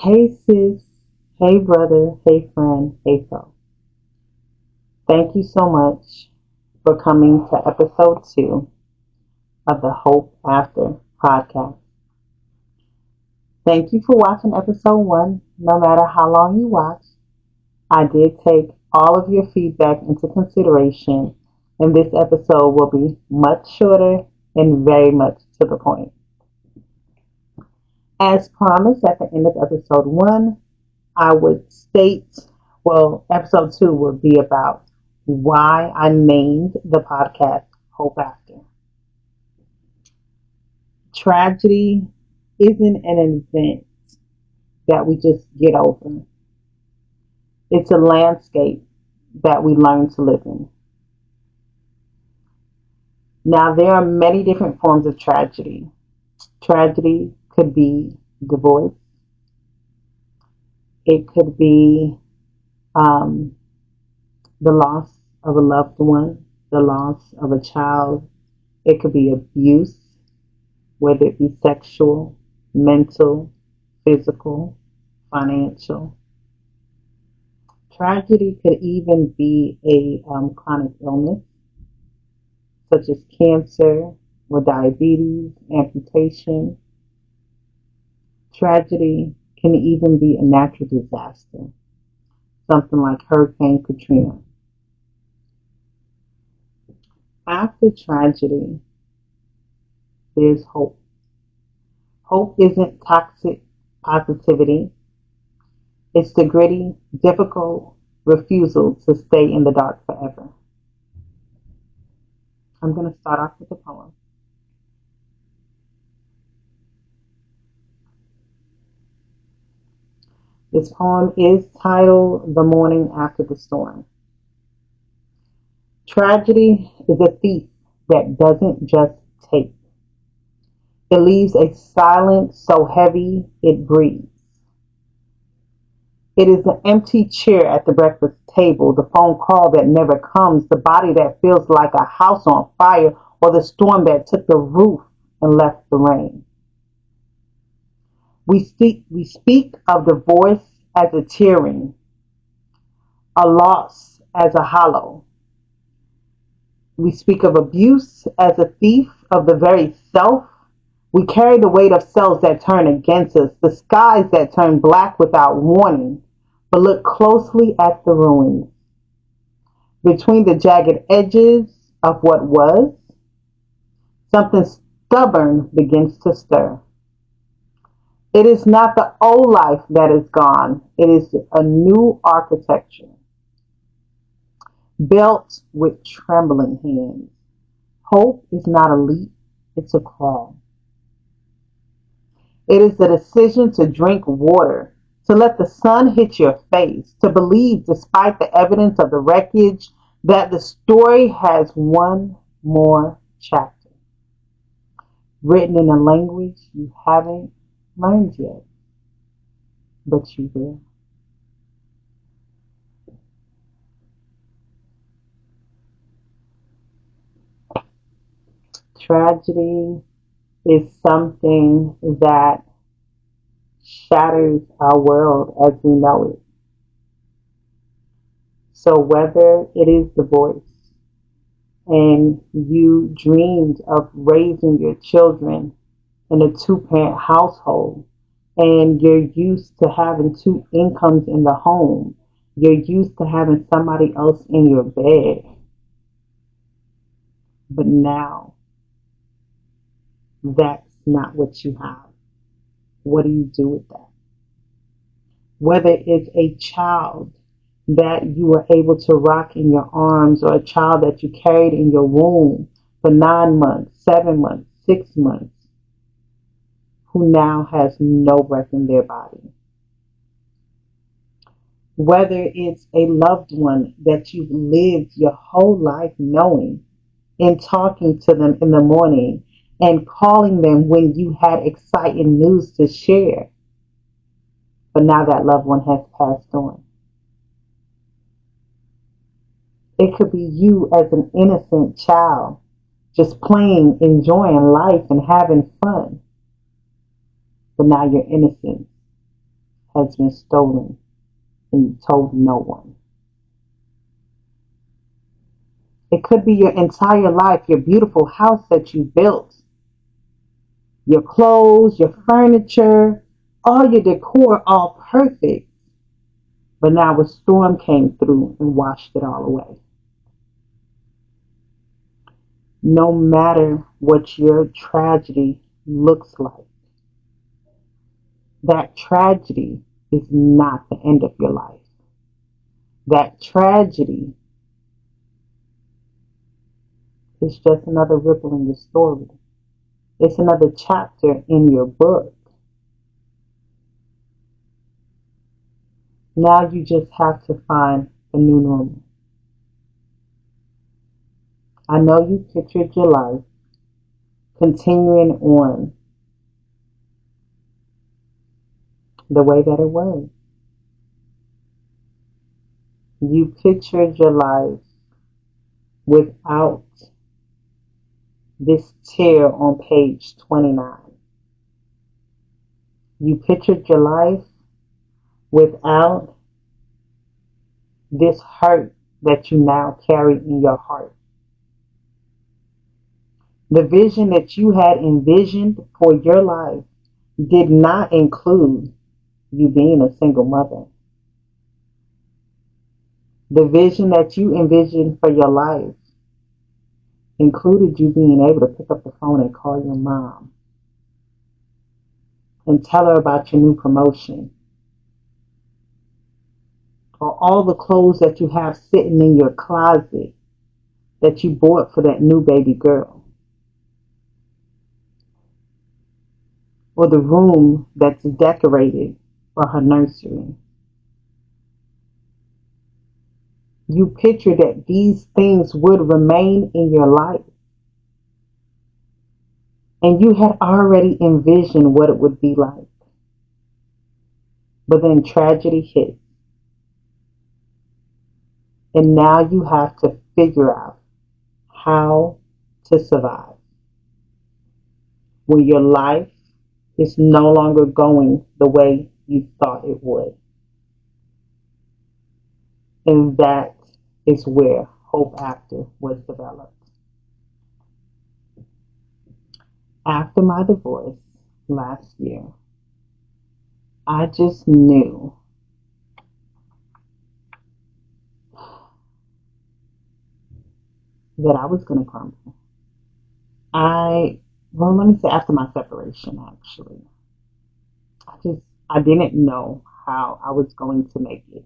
Hey sis, hey brother, hey friend, hey foe. Thank you so much for coming to episode 2 of the Hope After podcast. Thank you for watching episode 1. No matter how long you watch, I did take all of your feedback into consideration, and this episode will be much shorter and very much to the point. As promised at the end of episode 1, I would state, episode 2 will be about why I named the podcast Hope After. Tragedy isn't an event that we just get over. It's a landscape that we learn to live in. Now, there are many different forms of tragedy. Tragedy could be divorce. It could be the loss of a loved one, the loss of a child. It could be abuse, whether it be sexual, mental, physical, financial. Tragedy could even be a chronic illness, such as cancer or diabetes, amputation. Tragedy can even be a natural disaster, something like Hurricane Katrina. After tragedy, there's hope. Hope isn't toxic positivity. It's the gritty, difficult refusal to stay in the dark forever. I'm going to start off with a poem. This poem is titled The Morning After the Storm. Tragedy is a thief that doesn't just take. It leaves a silence so heavy it breathes. It is the empty chair at the breakfast table, the phone call that never comes, the body that feels like a house on fire, or the storm that took the roof and left the rain. We speak of divorce as a tearing, a loss as a hollow. We speak of abuse as a thief of the very self. We carry the weight of selves that turn against us, the skies that turn black without warning. But look closely at the ruins. Between the jagged edges of what was, something stubborn begins to stir. It is not the old life that is gone. It is a new architecture, built with trembling hands. Hope is not a leap, it's a crawl. It is the decision to drink water, to let the sun hit your face, to believe, despite the evidence of the wreckage, that the story has one more chapter, written in a language you haven't learned yet, but you will. Tragedy is something that shatters our world as we know it. So whether it is divorce and you dreamed of raising your children in a two-parent household and you're used to having two incomes in the home, you're used to having somebody else in your bed, but now that's not what you have. What do you do with that? Whether it's a child that you were able to rock in your arms or a child that you carried in your womb for 9 months, 7 months, 6 months, who now has no breath in their body. Whether it's a loved one that you've lived your whole life knowing and talking to them in the morning and calling them when you had exciting news to share, but now that loved one has passed on. It could be you as an innocent child, just playing, enjoying life and having fun. But now your innocence has been stolen and you told no one. It could be your entire life, your beautiful house that you built, your clothes, your furniture, all your decor, all perfect. But now a storm came through and washed it all away. No matter what your tragedy looks like, that tragedy is not the end of your life. That tragedy is just another ripple in your story. It's another chapter in your book. Now you just have to find a new normal. I know you pictured your life continuing on the way that it was. You pictured your life without this tear on page 29. You pictured your life without this hurt that you now carry in your heart. The vision that you had envisioned for your life did not include you being a single mother. The vision that you envisioned for your life included you being able to pick up the phone and call your mom and tell her about your new promotion, or all the clothes that you have sitting in your closet that you bought for that new baby girl, or the room that's decorated for her nursery. You pictured that these things would remain in your life. And you had already envisioned what it would be like. But then tragedy hit. And now you have to figure out how to survive when your life is no longer going the way you thought it would. And that is where HopeAfter was developed. After my divorce last year, I just knew that I was going to crumble. Let me say after my separation, actually. I didn't know how I was going to make it.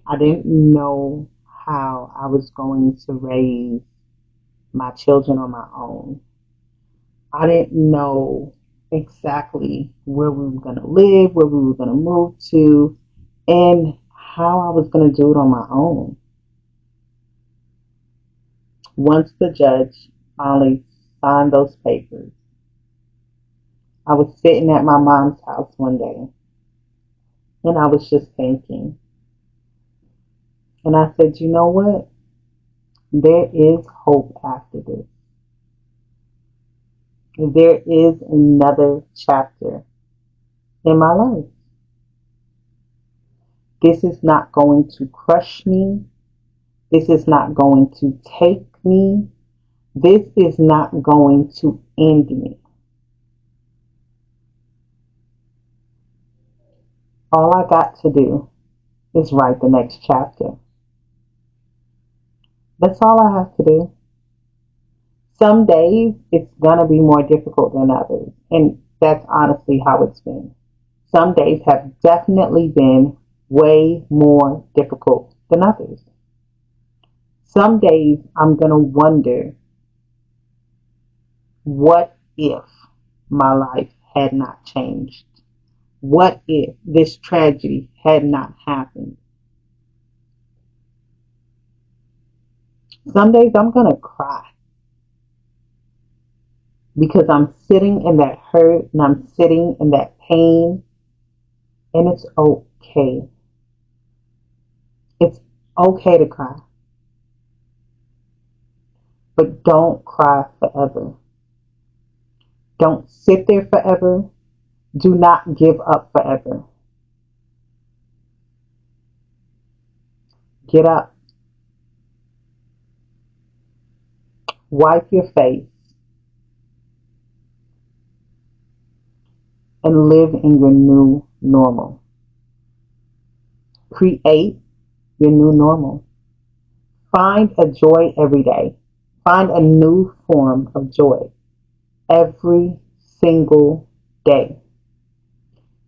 I didn't know how I was going to raise my children on my own. I didn't know exactly where we were going to live, where we were going to move to, and how I was going to do it on my own. Once the judge finally signed those papers, I was sitting at my mom's house one day, and I was just thinking. And I said, you know what? There is hope after this. There is another chapter in my life. This is not going to crush me. This is not going to take me. This is not going to end me. All I got to do is write the next chapter. That's all I have to do. Some days it's going to be more difficult than others. And that's honestly how it's been. Some days have definitely been way more difficult than others. Some days I'm going to wonder, what if my life had not changed? What if this tragedy had not happened? Some days I'm going to cry because I'm sitting in that hurt and I'm sitting in that pain, and it's okay. It's okay to cry. But don't cry forever. Don't sit there forever. Do not give up forever. Get up, wipe your face, and live in your new normal. Create your new normal. Find a joy every day. Find a new form of joy every single day.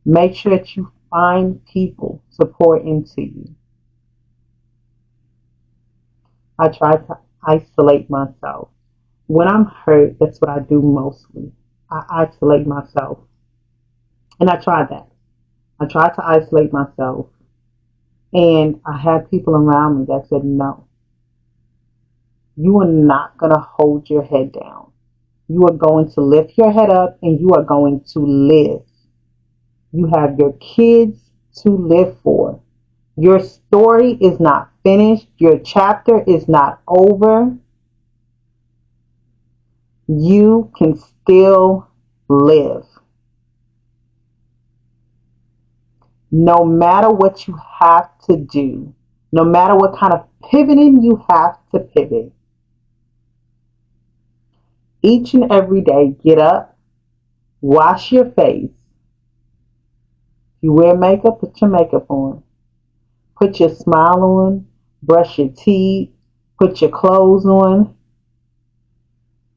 Make sure that you find people to pour into you. I try to isolate myself. When I'm hurt, that's what I do mostly. I isolate myself. And I tried that. I tried to isolate myself. And I had people around me that said, no, you are not going to hold your head down. You are going to lift your head up and you are going to live. You have your kids to live for. Your story is not finished. Your chapter is not over. You can still live. No matter what you have to do, no matter what kind of pivoting you have to pivot, each and every day, get up, wash your face. If you wear makeup, put your makeup on. Put your smile on, brush your teeth, put your clothes on,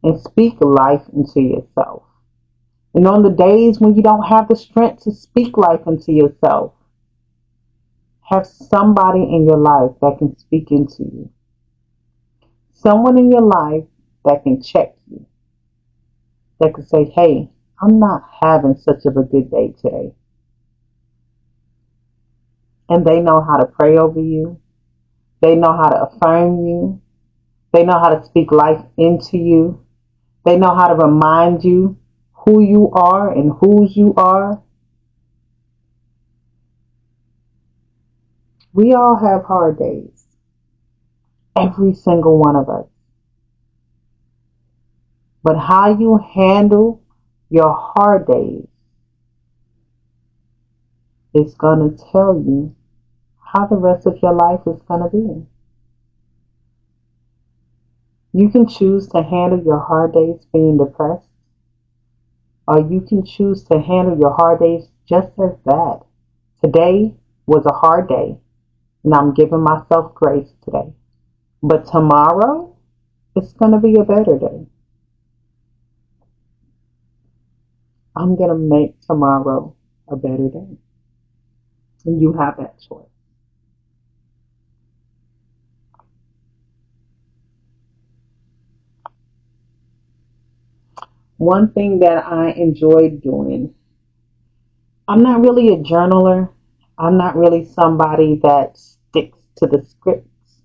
and speak life into yourself. And on the days when you don't have the strength to speak life into yourself, have somebody in your life that can speak into you. Someone in your life that can check you. That can say, hey, I'm not having such of a good day today. And they know how to pray over you. They know how to affirm you. They know how to speak life into you. They know how to remind you who you are and whose you are. We all have hard days. Every single one of us. But how you handle your hard days is going to tell you how the rest of your life is going to be. You can choose to handle your hard days being depressed, or you can choose to handle your hard days just as that. Today was a hard day, and I'm giving myself grace today. But tomorrow, it's going to be a better day. I'm going to make tomorrow a better day. And you have that choice. One thing that I enjoy doing, I'm not really a journaler. I'm not really somebody that sticks to the scripts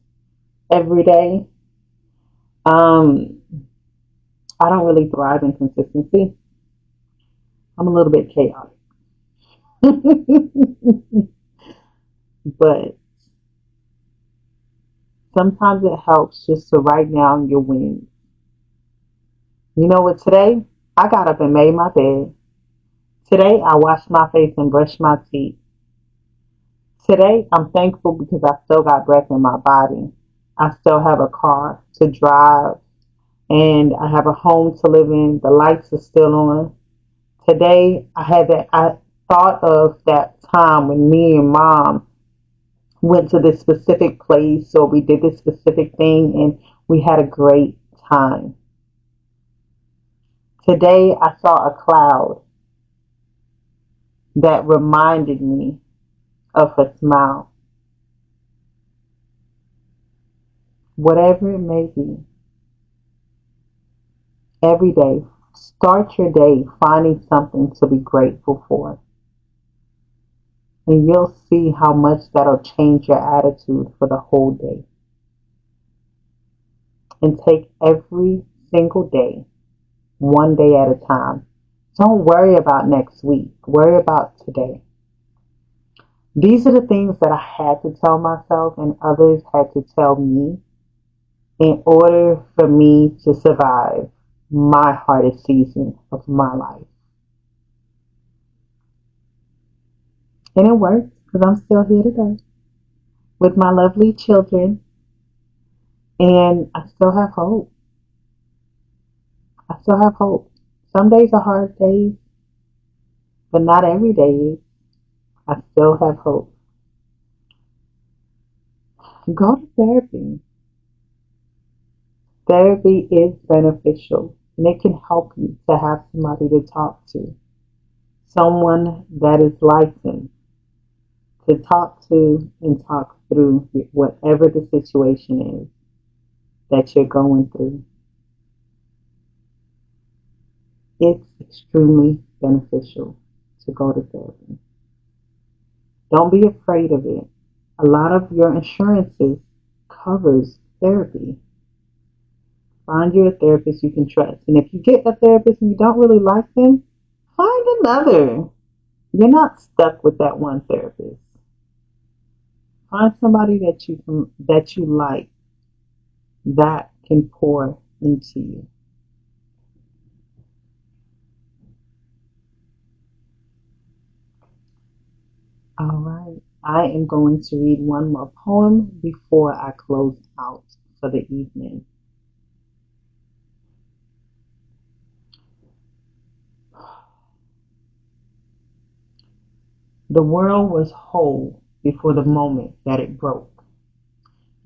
every day. I don't really thrive in consistency. I'm a little bit chaotic. But sometimes it helps just to write down your wins. You know what, today I got up and made my bed. Today I washed my face and brushed my teeth. Today I'm thankful because I still got breath in my body. I still have a car to drive and I have a home to live in. The lights are still on. Today I thought of that time when me and mom went to this specific place or we did this specific thing and we had a great time. Today I saw a cloud that reminded me of her smile. Whatever it may be, every day, start your day finding something to be grateful for. And you'll see how much that'll change your attitude for the whole day. And take every single day, one day at a time. Don't worry about next week. Worry about today. These are the things that I had to tell myself and others had to tell me in order for me to survive my hardest season of my life. And it worked because I'm still here today. with my lovely children, and I still have hope. I still have hope. Some days are hard days, but not every day is. I still have hope. Go to therapy. Therapy is beneficial, and it can help you to have somebody to talk to, someone that is licensed to talk to and talk through whatever the situation is that you're going through. It's extremely beneficial to go to therapy. Don't be afraid of it. A lot of your insurances covers therapy. Find you a therapist you can trust. And if you get a therapist and you don't really like them, find another. You're not stuck with that one therapist. Find somebody that you like that can pour into you. All right. I am going to read one more poem before I close out for the evening. The world was whole before the moment that it broke,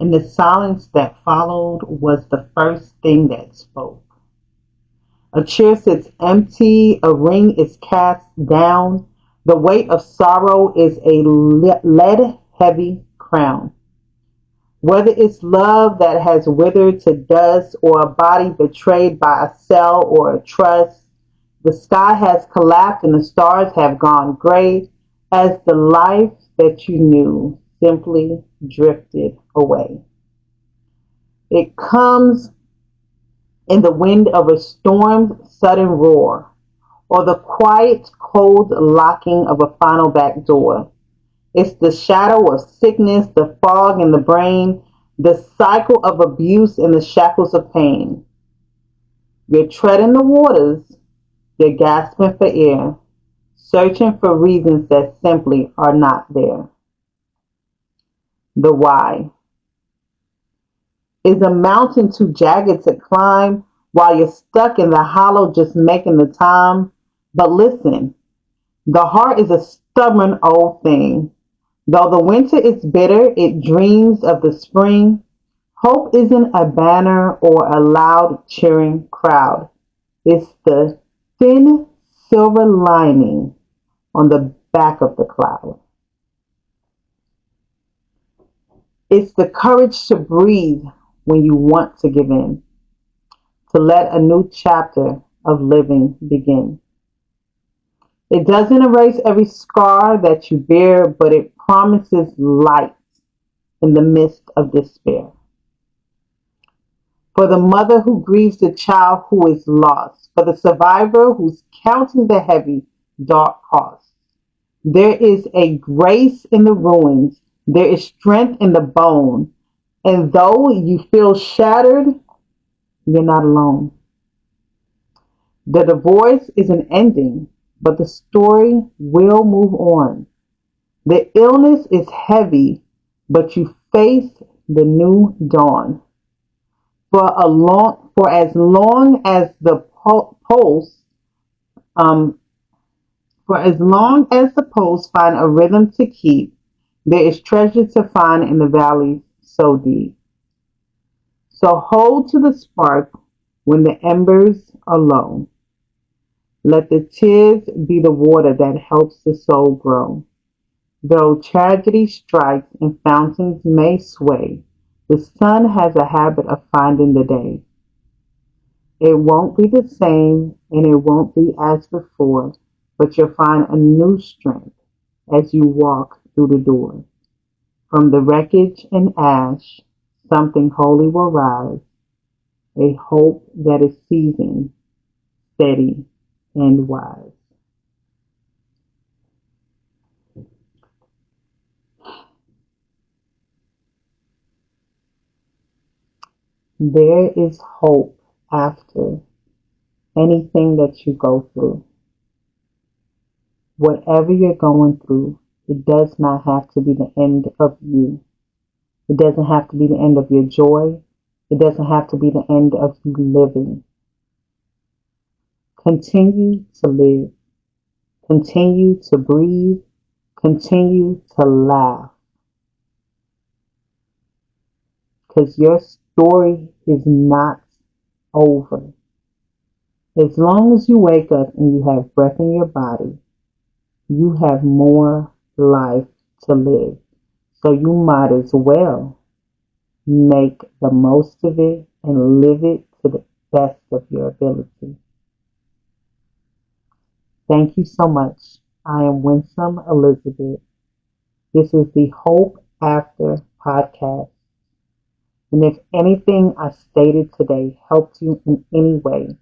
and the silence that followed was the first thing that spoke. A chair sits empty, a ring is cast down, the weight of sorrow is a lead heavy crown. Whether it's love that has withered to dust, or a body betrayed by a cell or a trust, the sky has collapsed and the stars have gone gray as the life that you knew simply drifted away. It comes in the wind of a storm's sudden roar, or the quiet, cold locking of a final back door. It's the shadow of sickness, the fog in the brain, the cycle of abuse and the shackles of pain. You're treading the waters, you're gasping for air, searching for reasons that simply are not there. The why. Is a mountain too jagged to climb while you're stuck in the hollow just making the time? But listen, the heart is a stubborn old thing. Though the winter is bitter, it dreams of the spring. Hope isn't a banner or a loud cheering crowd. It's the thin silver lining on the back of the cloud. It's the courage to breathe when you want to give in, to let a new chapter of living begin. It doesn't erase every scar that you bear, but it promises light in the midst of despair. For the mother who grieves the child who is lost, for the survivor who's counting the heavy, dark cost. There is a grace in the ruins, there is strength in the bone, and though you feel shattered, you're not alone. The divorce is an ending, but the story will move on. The illness is heavy, but you face the new dawn. For as long as the pulse, um, for as long as the poles find a rhythm to keep, there is treasure to find in the valleys so deep. So hold to the spark when the embers are low. Let the tears be the water that helps the soul grow. Though tragedy strikes and fountains may sway, the sun has a habit of finding the day. It won't be the same and it won't be as before, but you'll find a new strength as you walk through the door. From the wreckage and ash, something holy will rise, a hope that is seasoned, steady, and wise. There is hope after anything that you go through. Whatever you're going through, it does not have to be the end of you. It doesn't have to be the end of your joy. It doesn't have to be the end of you living. Continue to live. Continue to breathe. Continue to laugh. Because your story is not over. As long as you wake up and you have breath in your body, you have more life to live. So you might as well make the most of it and live it to the best of your ability. Thank you so much. I am Winsome Elizabeth. This is the Hope After podcast. And if anything I stated today helped you in any way,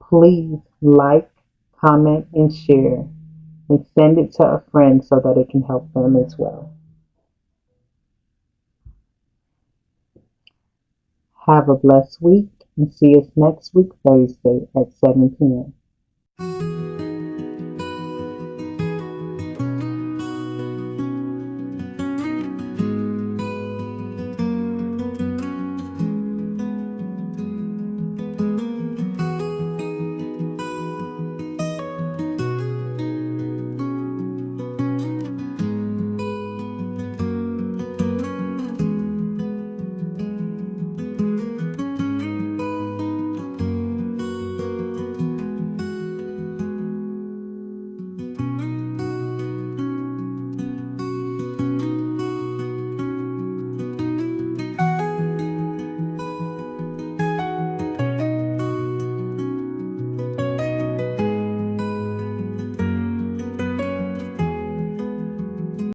please like, comment, and share, and send it to a friend so that it can help them as well. Have a blessed week and see us next week, Thursday at 7 p.m.